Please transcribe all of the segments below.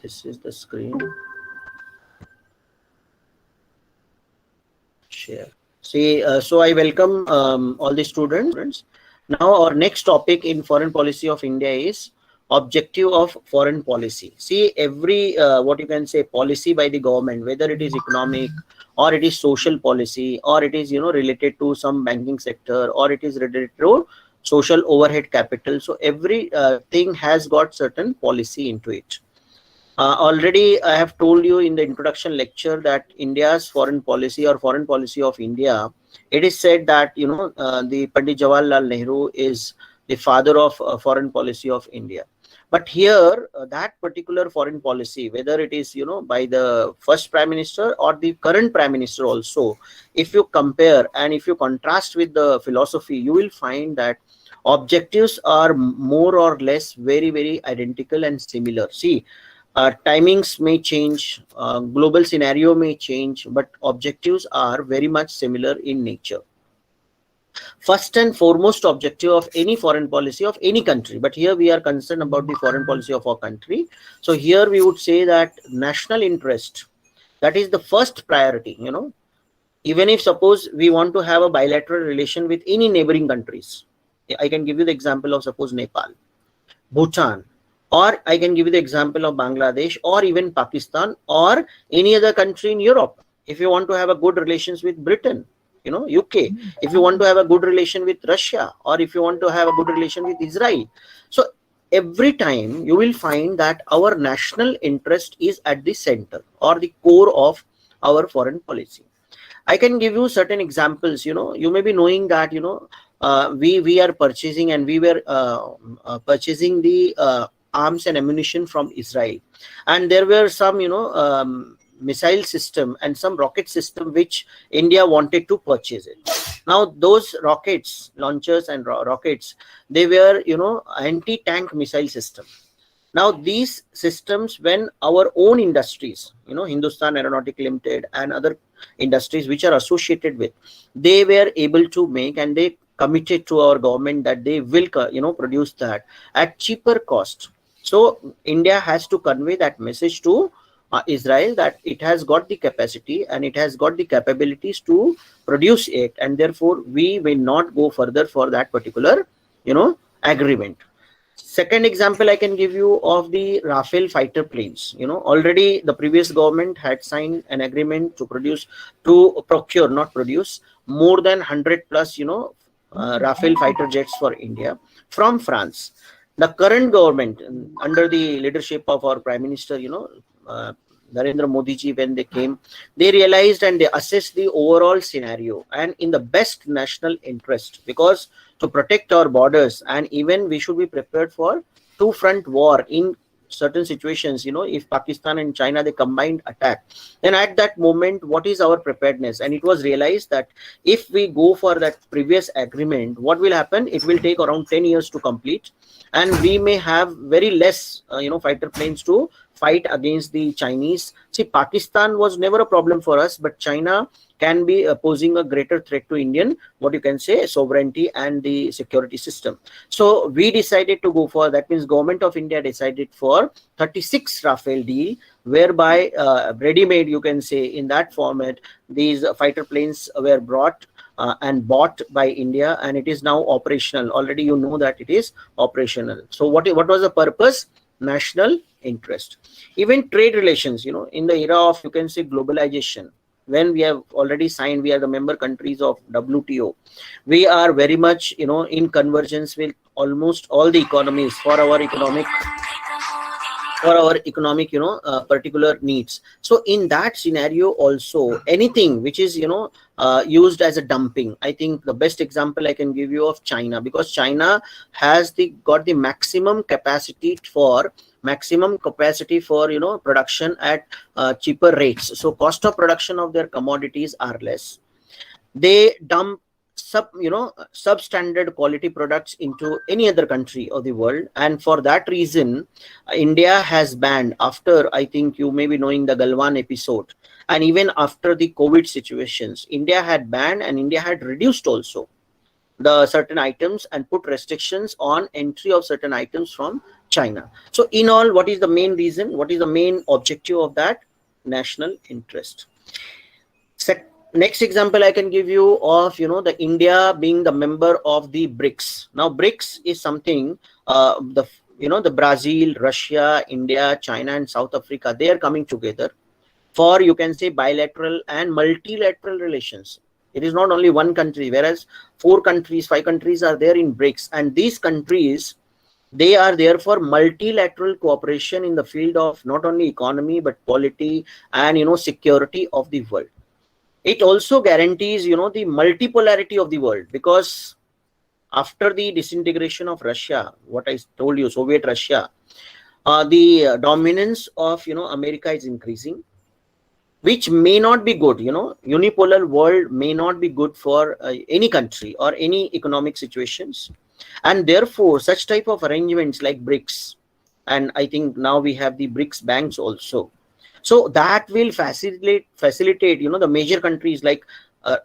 This is the screen. Share. See, so I welcome all the students. Now our next topic in foreign policy of India is objective of foreign policy. See, every what you can say policy by the government, whether it is economic or it is social policy or it is related to some banking sector or it is related to social overhead capital. So every thing has got certain policy into it. Already I have told you in the introduction lecture that India's foreign policy or foreign policy of India, it is said that the Pandit Jawaharlal Nehru is the father of foreign policy of India. But here that particular foreign policy, whether it is by the first prime minister or the current prime minister also, if you compare and if you contrast with the philosophy, you will find that objectives are more or less very identical and similar. See, timings may change, global scenario may change, but objectives are very much similar in nature. First and foremost objective of any foreign policy of any country, but here we are concerned about the foreign policy of our country. So here we would say that national interest, that is the first priority. Even if suppose we want to have a bilateral relation with any neighboring countries, I can give you the example of suppose Nepal, Bhutan, or I can give you the example of Bangladesh or even Pakistan or any other country in Europe. If you want to have a good relations with Britain, UK, if you want to have a good relation with Russia, or if you want to have a good relation with Israel. So every time you will find that our national interest is at the center or the core of our foreign policy. I can give you certain examples. You may be knowing that we are purchasing and we were purchasing the arms and ammunition from Israel, and there were some missile system and some rocket system which India wanted to purchase it. Now those rockets launchers and rockets, they were anti-tank missile system. Now these systems, when our own industries, Hindustan Aeronautic Limited and other industries which are associated with, they were able to make, and they committed to our government that they will produce that at cheaper cost. So India has to convey that message to Israel that it has got the capacity and it has got the capabilities to produce it, and therefore we will not go further for that particular agreement. Second example I can give you of the Rafale fighter planes. Already the previous government had signed an agreement to procure, not produce, more than 100 plus Rafale fighter jets for India from France. The current government, under the leadership of our Prime Minister, Narendra Modi ji, when they came, they realized and they assessed the overall scenario and in the best national interest, because to protect our borders, and even we should be prepared for two-front war in certain situations. If Pakistan and China, they combined attack, then at that moment what is our preparedness? And it was realized that if we go for that previous agreement, what will happen? It will take around 10 years to complete, and we may have very less fighter planes to fight against the Chinese. See, Pakistan was never a problem for us, but China can be posing a greater threat to Indian, what you can say, sovereignty and the security system. So we decided to go for, that means government of India decided for 36 Rafale deal, whereby ready-made, you can say, in that format, these fighter planes were brought and bought by India, and it is now operational. Already you know that it is operational. So what was the purpose? National interest. Even trade relations, in the era of, you can say, globalization, when we have already signed, we are the member countries of WTO. We are very much, in convergence with almost all the economies for our economic particular needs. So in that scenario also, anything which is used as a dumping, I think the best example I can give you of China, because China has got the maximum capacity for production at cheaper rates. So cost of production of their commodities are less. They dump substandard quality products into any other country of the world, and for that reason India has banned, after, I think you may be knowing the Galwan episode, and even after the COVID situations, India had banned and India had reduced also the certain items and put restrictions on entry of certain items from China. So in all, what is the main reason? What is the main objective of that? National interest. Next example I can give you of, the India being the member of the BRICS. Now BRICS is something, the Brazil, Russia, India, China and South Africa, they are coming together for, you can say, bilateral and multilateral relations. It is not only one country, whereas 4 countries, 5 countries are there in BRICS, and these countries, they are there for multilateral cooperation in the field of not only economy but polity and security of the world. It also guarantees, the multipolarity of the world, because after the disintegration of Russia, what I told you, Soviet Russia, the dominance of, America is increasing, which may not be good. Unipolar world may not be good for any country or any economic situations. And therefore, such type of arrangements like BRICS, and I think now we have the BRICS banks also. So that will facilitate, the major countries like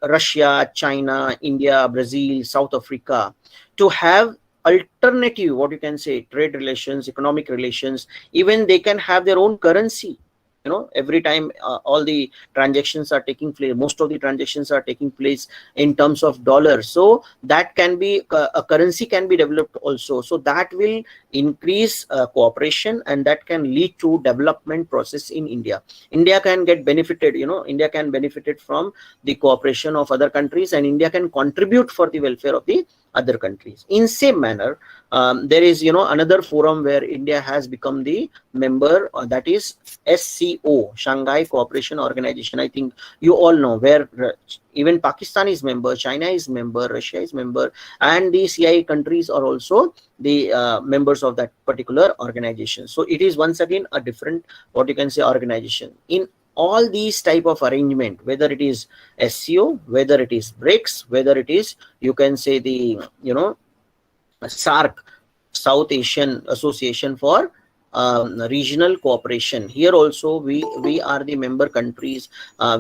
Russia, China, India, Brazil, South Africa, to have alternative, what you can say, trade relations, economic relations. Even they can have their own currency. Every time all the transactions are taking place, most of the transactions are taking place in terms of dollars. So that can be, a currency can be developed also. So that will increase cooperation, and that can lead to development process in India. India can get benefited, India can benefit from the cooperation of other countries, and India can contribute for the welfare of the other countries. In same manner, there is, another forum where India has become the member, that is SCO, Shanghai Cooperation Organization. I think you all know, where even Pakistan is member, China is member, Russia is member, and the CIS countries are also the members of that particular organization. So it is once again a different, what you can say, organization. In all these type of arrangement, whether it is SCO, whether it is BRICS, whether it is, you can say, the SAARC, South Asian Association for Regional Cooperation, here also we are the member countries.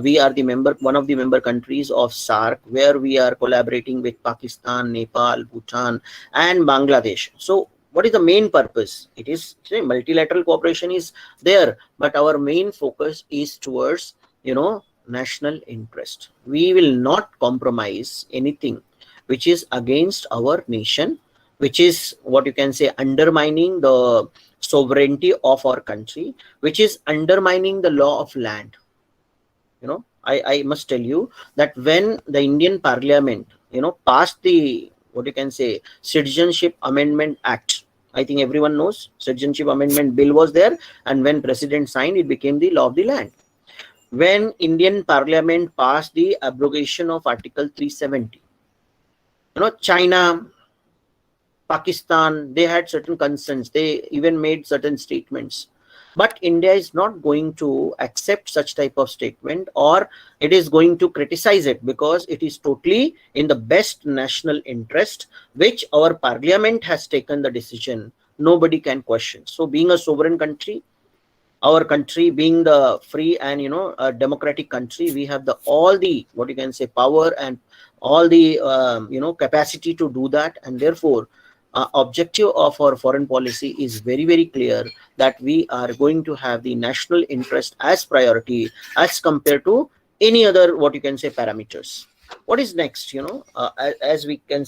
We are the member, one of the member countries of SAARC, where we are collaborating with Pakistan, Nepal, Bhutan and Bangladesh. So what is the main purpose? It is, multilateral cooperation is there, but our main focus is towards, national interest. We will not compromise anything which is against our nation, which is, what you can say, undermining the sovereignty of our country, which is undermining the law of land. I must tell you that when the Indian Parliament, passed the, what you can say, Citizenship Amendment Act, I think everyone knows, Citizenship Amendment Bill was there, and when President signed, it became the law of the land. When Indian Parliament passed the abrogation of Article 370, China, Pakistan, they had certain concerns. They even made certain statements. But India is not going to accept such type of statement, or it is going to criticize it, because it is totally in the best national interest, which our parliament has taken the decision. Nobody can question. So being a sovereign country, our country being the free and a democratic country, we have all the, what you can say, power and all the capacity to do that. And therefore objective of our foreign policy is very, very clear, that we are going to have the national interest as priority as compared to any other, what you can say, parameters. What is next? As we can